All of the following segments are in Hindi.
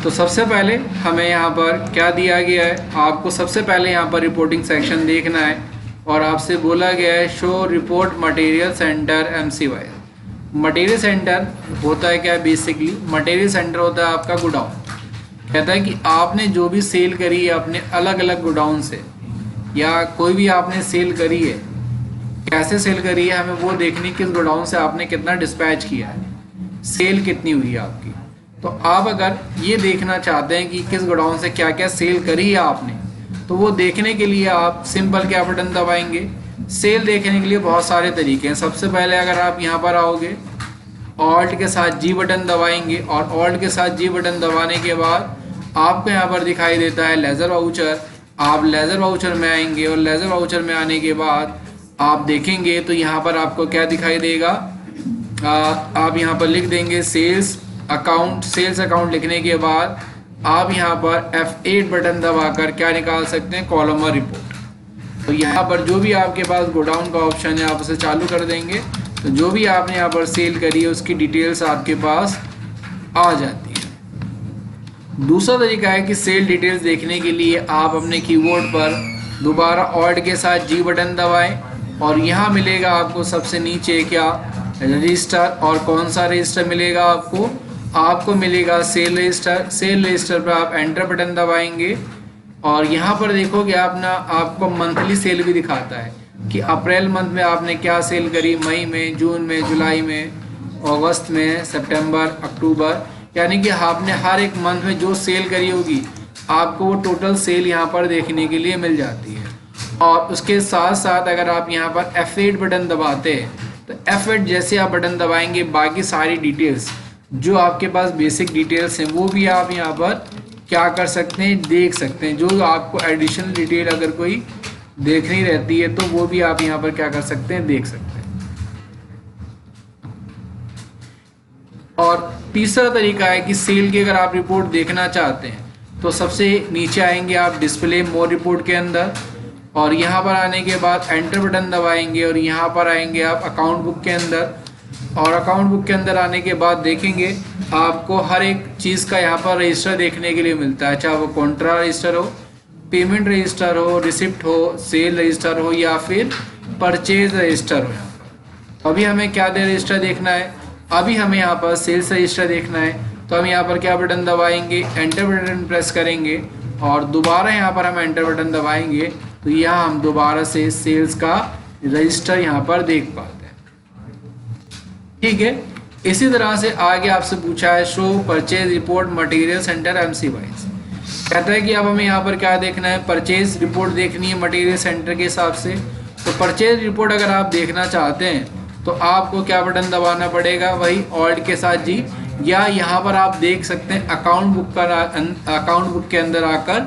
तो सबसे पहले हमें यहाँ पर क्या दिया गया है, आपको सबसे पहले यहाँ पर रिपोर्टिंग सेक्शन देखना है और आपसे बोला गया है show report material centre MCY। Material centre होता है क्या, बेसिकली मटेरियल सेंटर होता है आपका गोडाउन। कहता है कि आपने जो भी सेल करी है अपने अलग अलग गोडाउन से, या कोई भी आपने सेल करी है, कैसे सेल करी है, हमें वो देखनी किस गोडाउन से आपने कितना डिस्पैच किया है, सेल कितनी हुई है आपकी। तो आप अगर ये देखना चाहते हैं कि किस गोडाउन से क्या क्या सेल करी है आपने, तो वो देखने के लिए आप सिंपल क्या बटन दबाएंगे। सेल देखने के लिए बहुत सारे तरीके हैं। सबसे पहले अगर आप यहाँ पर आओगे, ऑल्ट के साथ G बटन दबाएंगे और ऑल्ट के साथ G बटन दबाने के बाद आपको यहाँ पर दिखाई देता है लेज़र वाउचर। आप लेज़र वाउचर में आएंगे और लेज़र वाउचर में आने के बाद आप देखेंगे तो यहाँ पर आपको क्या दिखाई देगा, आप यहाँ पर लिख देंगे सेल्स अकाउंट। सेल्स अकाउंट लिखने के बाद आप यहाँ पर F8 बटन दबाकर क्या निकाल सकते हैं, कॉलमर रिपोर्ट। तो यहाँ पर जो भी आपके पास गोडाउन का ऑप्शन है आप उसे चालू कर देंगे, तो जो भी आपने यहाँ पर सेल करी है उसकी डिटेल्स आपके पास आ जाती है। दूसरा तरीका है कि सेल डिटेल्स देखने के लिए आप अपने कीबोर्ड पर दोबारा ऑल्ट के साथ G बटन दबाएं और यहाँ मिलेगा आपको सबसे नीचे क्या, रजिस्टर। और कौन सा रजिस्टर मिलेगा आपको मिलेगा सेल रजिस्टर। सेल रजिस्टर पर आप एंटर बटन दबाएंगे और यहाँ पर देखोगे आपको मंथली सेल भी दिखाता है कि अप्रैल मंथ में आपने क्या सेल करी, मई में, जून में, जुलाई में, अगस्त में, सितंबर, अक्टूबर, यानी कि आपने हर एक मंथ में जो सेल करी होगी आपको वो टोटल सेल यहाँ पर देखने के लिए मिल जाती है। और उसके साथ साथ अगर आप यहाँ पर F8 बटन दबाते हैं तो F8 जैसे आप बटन दबाएंगे बाकी सारी डिटेल्स जो आपके पास बेसिक डिटेल्स हैं वो भी आप यहाँ पर क्या कर सकते हैं, देख सकते हैं। जो आपको एडिशनल डिटेल अगर कोई देखनी रहती है तो वो भी आप यहाँ पर क्या कर सकते हैं, देख सकते हैं। और तीसरा तरीका है कि सेल की अगर आप रिपोर्ट देखना चाहते हैं तो सबसे नीचे आएंगे आप डिस्प्ले मोर रिपोर्ट के अंदर और यहाँ पर आने के बाद एंटर बटन दबाएंगे और यहाँ पर आएंगे आप अकाउंट बुक के अंदर। और अकाउंट बुक के अंदर आने के बाद देखेंगे आपको हर एक चीज़ का यहाँ पर रजिस्टर देखने के लिए मिलता है, चाहे वो कॉन्ट्रा रजिस्टर हो, पेमेंट रजिस्टर हो, रिसिप्ट हो, सेल रजिस्टर हो या फिर परचेज रजिस्टर हो। यहाँ पर अभी हमें क्या रजिस्टर देखना है, अभी हमें यहाँ पर सेल्स रजिस्टर देखना है। तो हम यहाँ पर क्या बटन दबाएंगे, एंटर बटन प्रेस करेंगे और दोबारा यहाँ पर हम एंटर बटन दबाएंगे तो यहाँ हम दोबारा से सेल्स का रजिस्टर यहाँ पर देख पाते हैं। ठीक है, इसी तरह से आगे आपसे पूछा है show purchase report material centre MCY। कहता है कि अब हमें यहाँ पर क्या देखना है, परचेज रिपोर्ट देखनी है मटेरियल सेंटर के हिसाब से। तो परचेज रिपोर्ट अगर आप देखना चाहते हैं तो आपको क्या बटन दबाना पड़ेगा, वही ऑल्ट के साथ G, या यहाँ पर आप देख सकते हैं अकाउंट बुक के अंदर आकर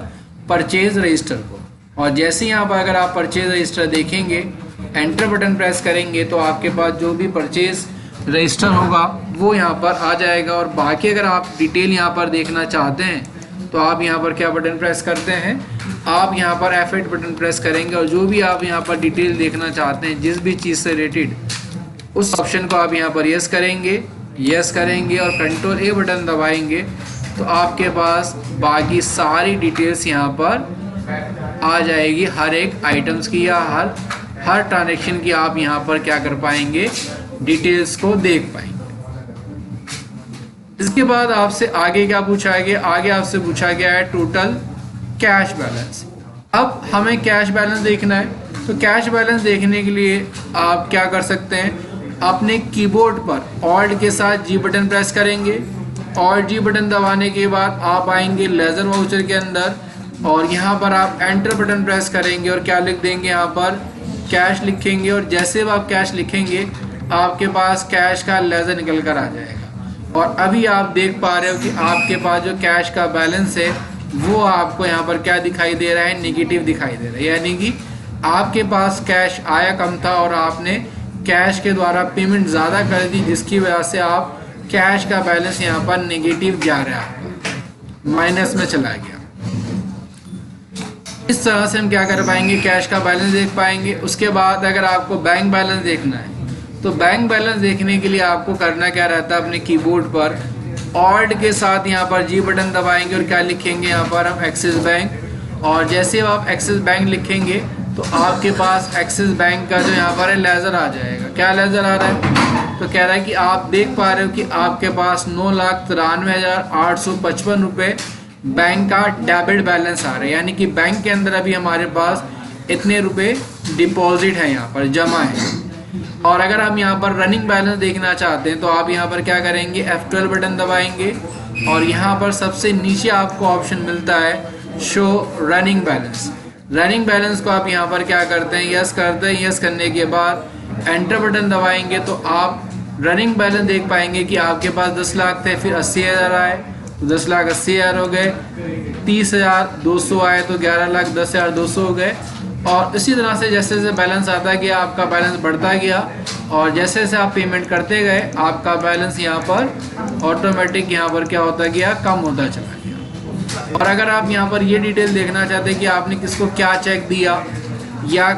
परचेज रजिस्टर को। और जैसे यहाँ पर अगर आप परचेज रजिस्टर देखेंगे, एंटर बटन प्रेस करेंगे तो आपके पास जो भी परचेज रजिस्टर होगा वो यहाँ पर आ जाएगा। और बाकी अगर आप डिटेल यहाँ पर देखना चाहते हैं तो आप यहाँ पर क्या बटन प्रेस करते हैं, आप यहाँ पर F8 बटन प्रेस करेंगे और जो भी आप यहाँ पर डिटेल देखना चाहते हैं जिस भी चीज़ से रिलेटेड, उस ऑप्शन को आप यहाँ पर यस करेंगे और कंट्रोल A बटन दबाएंगे तो आपके पास बाकी सारी डिटेल्स यहाँ पर आ जाएगी। हर एक आइटम्स की या हर ट्रांजेक्शन की आप यहाँ पर क्या कर पाएंगे, डिटेल्स को देख पाएंगे। इसके बाद आपसे आगे क्या पूछा गया, आगे आपसे पूछा गया है टोटल कैश बैलेंस। अब हमें कैश बैलेंस देखना है तो कैश बैलेंस देखने के लिए आप क्या कर सकते हैं, अपने कीबोर्ड पर ऑल्ट के साथ G बटन प्रेस करेंगे और G बटन दबाने के बाद आप आएंगे लेज़र वाउचर के अंदर और यहाँ पर आप एंटर बटन प्रेस करेंगे और क्या लिख देंगे, यहाँ पर कैश लिखेंगे। और जैसे आप कैश लिखेंगे आपके पास कैश का लेज़र निकल कर आ जाएगा। और अभी आप देख पा रहे हो कि आपके पास जो कैश का बैलेंस है वो आपको यहाँ पर क्या दिखाई दे रहा है, नेगेटिव दिखाई दे रहा है। यानी कि आपके पास कैश आया कम था और आपने कैश के द्वारा पेमेंट ज़्यादा कर दी, जिसकी वजह से आप कैश का बैलेंस यहाँ पर नेगेटिव जा रहा है, माइनस में चला गया। इस तरह से हम क्या कर पाएंगे, कैश का बैलेंस देख पाएंगे। उसके बाद अगर आपको बैंक बैलेंस देखना है तो बैंक बैलेंस देखने के लिए आपको करना क्या रहता है, अपने कीबोर्ड पर ऑल्ट के साथ यहाँ पर जी बटन दबाएंगे और क्या लिखेंगे यहाँ पर हम एक्सिस बैंक। और जैसे आप एक्सिस बैंक लिखेंगे तो आपके पास एक्सिस बैंक का जो यहाँ पर है लेज़र आ जाएगा। क्या लेज़र आ रहा है? तो कह रहा है कि आप देख पा रहे हो कि आपके पास 9,93,855 रुपये बैंक का डेबिट बैलेंस आ रहा है, यानी कि बैंक के अंदर अभी हमारे पास इतने रुपए डिपॉजिट है, यहाँ पर जमा है। और अगर हम यहाँ पर रनिंग बैलेंस देखना चाहते हैं तो आप यहाँ पर क्या करेंगे, F12 बटन दबाएंगे और यहाँ पर सबसे नीचे आपको ऑप्शन मिलता है show running balance. Running balance को आप यहाँ पर क्या करते हैं, यस करते हैं। यस करने के बाद एंटर बटन दबाएंगे तो आप रनिंग बैलेंस देख पाएंगे कि आपके पास 10 लाख थे, फिर 80,000 आए तो 10,80,000 हो गए, 30,200 आए तो 11,10,200 हो गए। और इसी तरह से जैसे जैसे बैलेंस आता गया आपका बैलेंस बढ़ता गया और जैसे जैसे आप पेमेंट करते गए आपका बैलेंस यहाँ पर ऑटोमेटिक यहाँ पर क्या होता गया, कम होता चला गया। और अगर आप यहाँ पर ये डिटेल देखना चाहते हैं कि आपने किसको क्या चेक दिया या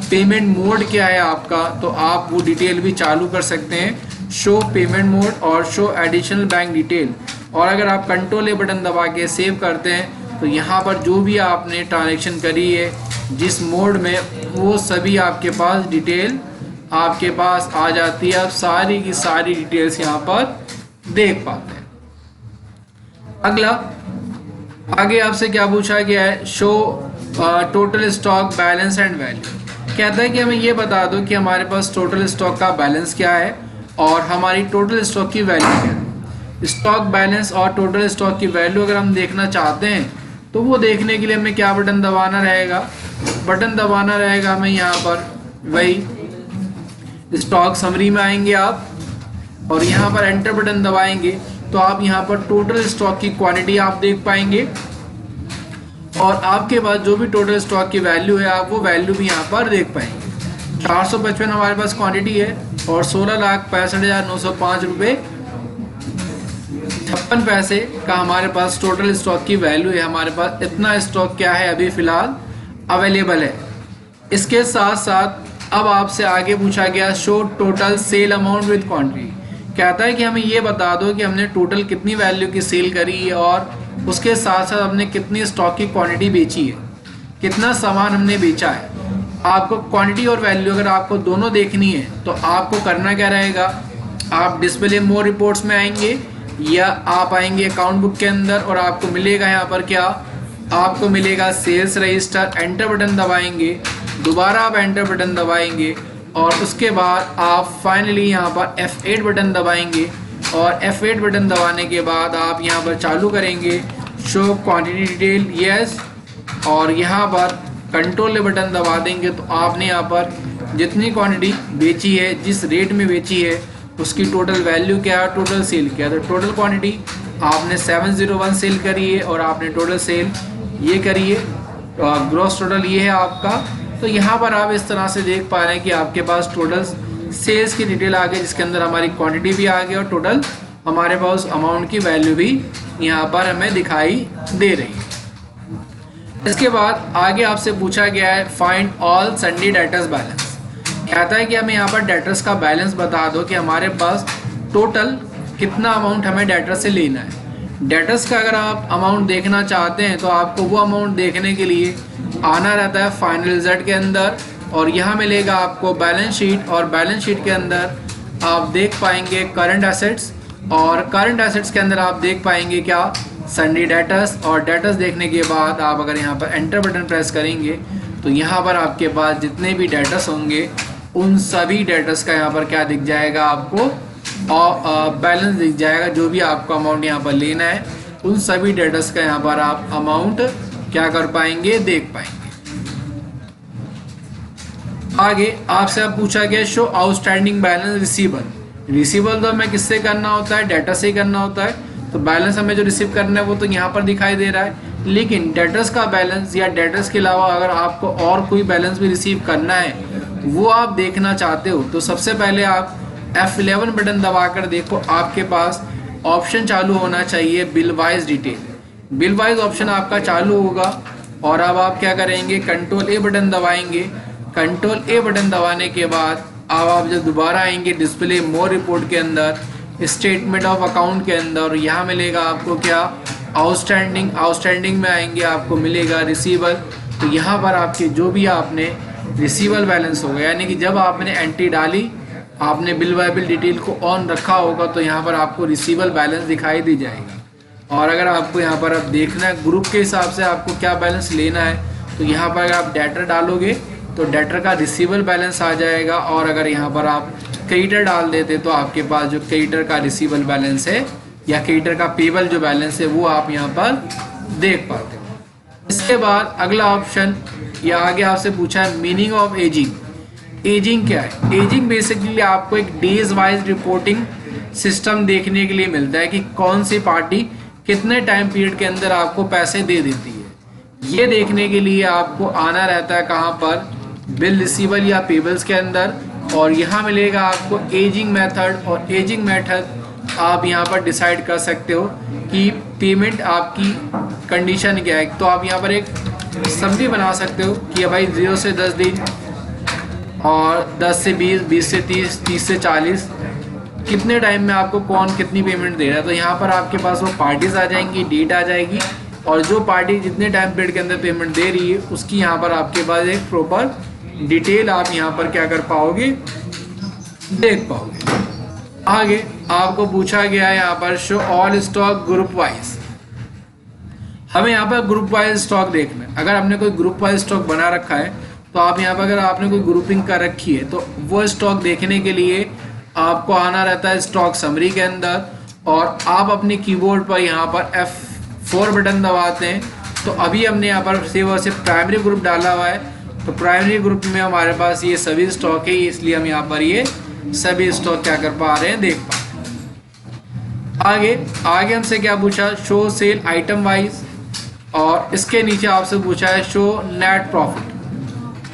पेमेंट मोड क्या है आपका, तो आप वो डिटेल भी चालू कर सकते हैं, शो पेमेंट मोड और शो एडिशनल बैंक डिटेल। और अगर आप कंट्रोल ए बटन दबा के सेव करते हैं तो यहाँ पर जो भी आपने ट्रांजेक्शन करी है जिस मोड में, वो सभी आपके पास डिटेल आपके पास आ जाती है। आप सारी की सारी डिटेल्स यहाँ पर देख पाते हैं। अगला आगे आपसे क्या पूछा गया है, show total stock balance and value. कहता है कि हमें ये बता दो कि हमारे पास टोटल स्टॉक का बैलेंस क्या है और हमारी टोटल स्टॉक की वैल्यू क्या है। स्टॉक बैलेंस और टोटल स्टॉक की वैल्यू अगर हम देखना चाहते हैं तो वो देखने के लिए हमें क्या बटन दबाना रहेगा, बटन दबाना रहेगा हमें यहाँ पर वही स्टॉक समरी में आएंगे आप और यहाँ पर एंटर बटन दबाएंगे तो आप यहाँ पर टोटल स्टॉक की क्वांटिटी आप देख पाएंगे और आपके पास जो भी टोटल स्टॉक की वैल्यू है आप वो वैल्यू भी यहाँ पर देख पाएंगे। 455 हमारे पास क्वांटिटी है और 16,65,905 रुपये 56 पैसे का हमारे पास टोटल स्टॉक की वैल्यू है। हमारे पास इतना स्टॉक क्या है अभी फ़िलहाल अवेलेबल है। इसके साथ साथ अब आपसे आगे पूछा गया show total sale amount with quantity. कहता है कि हमें ये बता दो कि हमने टोटल कितनी वैल्यू की सेल करी है और उसके साथ साथ हमने कितनी स्टॉक की क्वांटिटी बेची है, कितना सामान हमने बेचा है। आपको क्वांटिटी और वैल्यू अगर आपको दोनों देखनी है तो आपको करना क्या रहेगा, आप डिस्प्ले मोर रिपोर्ट्स में आएंगे या आप आएंगे अकाउंट बुक के अंदर और आपको मिलेगा यहाँ पर क्या, आपको मिलेगा सेल्स रजिस्टर। एंटर बटन दबाएंगे, दोबारा आप एंटर बटन दबाएंगे और उसके बाद आप फाइनली यहाँ पर F8 बटन दबाएंगे और F8 बटन दबाने के बाद आप यहाँ पर चालू करेंगे शो क्वांटिटी डिटेल, यस। और यहाँ पर कंट्रोल बटन दबा देंगे तो आपने यहाँ पर जितनी क्वांटिटी बेची है, जिस रेट में बेची है, उसकी टोटल वैल्यू क्या है, टोटल सेल क्या है। तो टोटल क्वांटिटी आपने 701 सेल करी है और आपने टोटल सेल ये करी है, ग्रॉस टोटल ये है आपका। तो यहाँ पर आप इस तरह से देख पा रहे हैं कि आपके पास टोटल सेल्स की डिटेल आ गई जिसके अंदर हमारी क्वांटिटी भी आ गई और टोटल हमारे पास अमाउंट की वैल्यू भी यहाँ पर हमें दिखाई दे रही है। इसके बाद आगे आपसे पूछा गया है find all Sunday debtors balance. कहता है कि हमें यहाँ पर डेटर्स का बैलेंस बता दो कि हमारे पास टोटल कितना अमाउंट हमें डेटर्स से लेना है। डेटर्स का अगर आप अमाउंट देखना चाहते हैं तो आपको वो अमाउंट देखने के लिए आना रहता है फाइनल रिजल्ट के अंदर और यहाँ मिलेगा आपको बैलेंस शीट और बैलेंस शीट के अंदर आप देख पाएंगे करंट एसेट्स और करंट एसेट्स के अंदर आप देख पाएंगे क्या, संडे डेटर्स। और डेटर्स देखने के बाद आप अगर यहाँ पर एंटर बटन प्रेस करेंगे तो यहाँ पर आपके पास जितने भी डेटर्स होंगे उन सभी डेटर्स का यहाँ पर क्या दिख जाएगा आपको, और बैलेंस दिख जाएगा। जो भी आपको अमाउंट यहाँ पर लेना है उन सभी डेटर्स का यहाँ पर आप अमाउंट क्या कर पाएंगे, देख पाएंगे। आगे आपसे अब पूछा गया show outstanding balance receivable. Receivable तो हमें किससे करना होता है, डेटा से ही करना होता है। तो बैलेंस हमें जो रिसीव करना है वो तो यहाँ पर दिखाई दे रहा है, लेकिन डेटर्स का बैलेंस या डेटर्स के अलावा अगर आपको और कोई बैलेंस भी रिसीव करना है वो आप देखना चाहते हो तो सबसे पहले आप F11 बटन दबाकर देखो, आपके पास ऑप्शन चालू होना चाहिए bill wise detail. Bill wise option आपका चालू होगा और अब आप क्या करेंगे, कंट्रोल ए बटन दबाएंगे। कंट्रोल ए बटन दबाने के बाद अब आप जब दोबारा आएंगे डिस्प्ले मोर रिपोर्ट के अंदर स्टेटमेंट ऑफ अकाउंट के अंदर यहाँ मिलेगा आपको क्या, आउटस्टैंडिंग में आएंगे आपको मिलेगा रिसीवल। तो यहाँ पर आपके जो भी आपने रिसीवल बैलेंस होगा, यानी कि जब आपने एंट्री डाली, आपने बिल बाय बिल डिटेल को ऑन रखा होगा तो यहाँ पर आपको रिसीवल बैलेंस दिखाई दी जाएगा। और अगर आपको यहाँ पर अब देखना है ग्रुप के हिसाब से आपको क्या बैलेंस लेना है, तो यहाँ पर अगर आप डेटर डालोगे तो डेटर का रिसीवल बैलेंस आ जाएगा। और अगर यहाँ पर आप क्रेडिटर डाल देते तो आपके पास जो क्रेडिटर का रिसीवल बैलेंस है या क्रेडिटर का पेबल जो बैलेंस है वो आप यहाँ पर देख पाते हो। इसके बाद अगला ऑप्शन या आगे आपसे पूछा है मीनिंग ऑफ एजिंग। एजिंग क्या है? एजिंग बेसिकली आपको एक डेज वाइज रिपोर्टिंग सिस्टम देखने के लिए मिलता है कि कौन सी पार्टी कितने टाइम पीरियड के अंदर आपको पैसे दे देती है। ये देखने के लिए आपको आना रहता है कहाँ पर, बिल रिसीवल या पेबल्स के अंदर, और यहाँ मिलेगा आपको एजिंग मेथड। और एजिंग मेथड आप यहाँ पर डिसाइड कर सकते हो कि पेमेंट आपकी कंडीशन क्या है। तो आप यहाँ पर एक समरी बना सकते हो कि भाई 0 से 10 दिन और 10 से 20, 20 से 30, 30 से 40 कितने टाइम में आपको कौन कितनी पेमेंट दे रहा है। तो यहाँ पर आपके पास वो पार्टीज आ जाएंगी, डेट आ जाएगी, और जो पार्टी जितने टाइम पीरियड के अंदर पेमेंट दे रही है उसकी यहाँ पर आपके पास एक प्रॉपर डिटेल आप यहाँ पर क्या कर पाओगे, देख पाओगे। आगे आपको पूछा गया है यहाँ पर show all stock group wise. हमें यहाँ पर ग्रुप वाइज स्टॉक देखना है। अगर आपने कोई ग्रुप वाइज स्टॉक बना रखा है तो आप यहाँ पर अगर आपने कोई ग्रुपिंग कर रखी है तो वो स्टॉक देखने के लिए आपको आना रहता है स्टॉक समरी के अंदर, और आप अपने कीबोर्ड पर यहाँ पर F4 बटन दबाते हैं। तो अभी हमने यहाँ पर सिर्फ प्राइमरी ग्रुप डाला हुआ है, तो प्राइमरी ग्रुप में हमारे पास ये सभी स्टॉक है, इसलिए हम यहाँ पर ये सभी स्टॉक क्या कर पा रहे हैं, देख पा रहे हैं। आगे हमसे क्या पूछा, शो सेल आइटम वाइज, और इसके नीचे आपसे पूछा है शो नेट प्रॉफिट।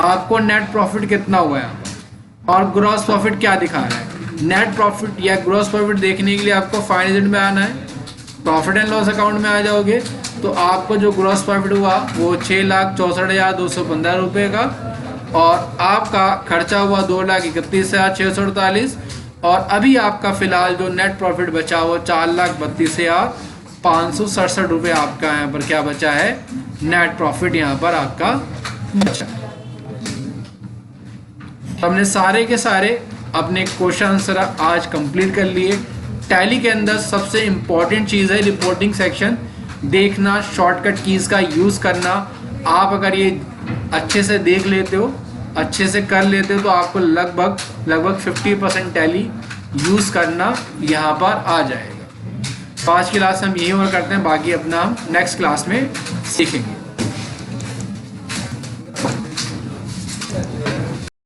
आपको नेट प्रॉफिट कितना हुआ है और ग्रॉस प्रॉफिट क्या दिखा रहा है। नेट प्रॉफिट या ग्रॉस प्रॉफिट देखने के लिए आपको फाइनेंस में आना है, प्रॉफिट एंड लॉस अकाउंट में आ जाओगे तो आपको जो ग्रॉस प्रॉफिट हुआ वो 6,64,215 रुपये का, और आपका खर्चा हुआ 2,31,648, और अभी आपका फिलहाल जो नेट प्रॉफिट बचा वो 4,32,567 रुपये आपका यहाँ पर क्या बचा है, नेट प्रॉफिट यहाँ पर आपका बचा है। हमने सारे के सारे अपने क्वेश्चन आंसर आज कंप्लीट कर लिए। टैली के अंदर सबसे इम्पॉर्टेंट चीज़ है रिपोर्टिंग सेक्शन देखना, शॉर्टकट कीज़ का यूज़ करना। आप अगर ये अच्छे से देख लेते हो, अच्छे से कर लेते हो, तो आपको लगभग 50% टैली यूज़ करना यहाँ पर आ जाएगा। तो आज की क्लास हम यही और करते हैं, बाकी अपना हम नेक्स्ट क्लास में सीखेंगे।